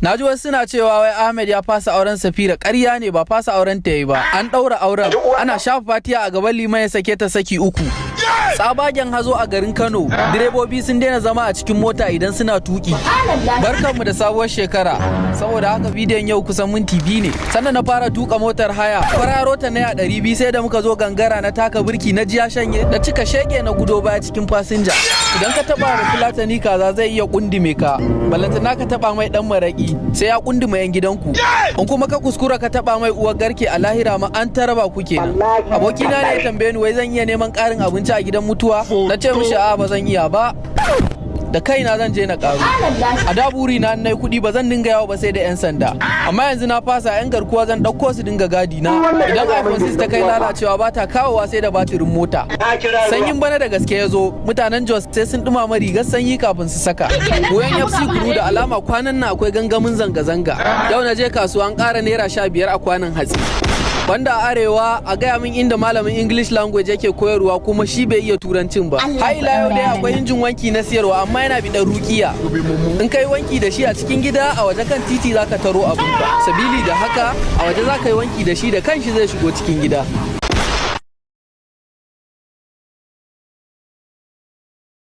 Na ji wasu suna cewa wai Ahmed ya fasa auren Safira. Ƙarya ne, ba fasa auren ta yi ba. An ɗaura auren. Ana shafa fatiya a gaban liman ya sake ta saki 3. Tsabagen hazo a garin Kano. Direbobi sun daina zama a cikin mota idan suna tuki. Barkanmu da sabuwar shekara. Saboda haka bidiyon yau kusan minti 2 ne. Sannan na fara tuka motar haya. Kwararo ta na 200 sai da muka zo gangara na taka birki na jiya shanye. Da cika shege na gudo baya cikin fasinja. Idan ka taba da fulatani kaza zai iya kundume ka. Ballantana ka taba mai dan maraki sai ya kundume yan gidanku. In kuma ka kuskura ka taba mai uwar garke a lahira ma an taraba kuke. Abokina ne ya tambaye ni wai zan iya neman karin abinci a gidan mutuwa. Na ce mishi a ba zan iya ba. Da kaina zan je na karu. A da buri na nayi kuɗi ba zan dinga yawo ba sai da 'yan sanda. Amma yanzu na fasa 'yan garkuwa zan ɗauko su dinga gadi na. Idan iPhone 6 ta kai lalacewa ba ta kawowa sai da batirin mota. Sanyin bana da gaske ya zo, mutanen Jos sai sun ɗumama rigar sanyi kafin su saka. Goyon FC kunu da alama kwanan nan akwai gangamin zanga-zanga. Yau na je kasuwa an ƙara naira 15 a kwanan hatsi. Banda a arewa a gaya min inda malamin English language yake koyarwa kuma shi bai iya turancin ba. Har ila yau dai akwai injin wanki na siyarwa amma yana bi da rukiya. In kai wanki da shi a cikin gida a waje kan titi zaka taro abinka. Sabili da haka a waje zaka yi wanki da shi da kanshi zai shigo cikin gida.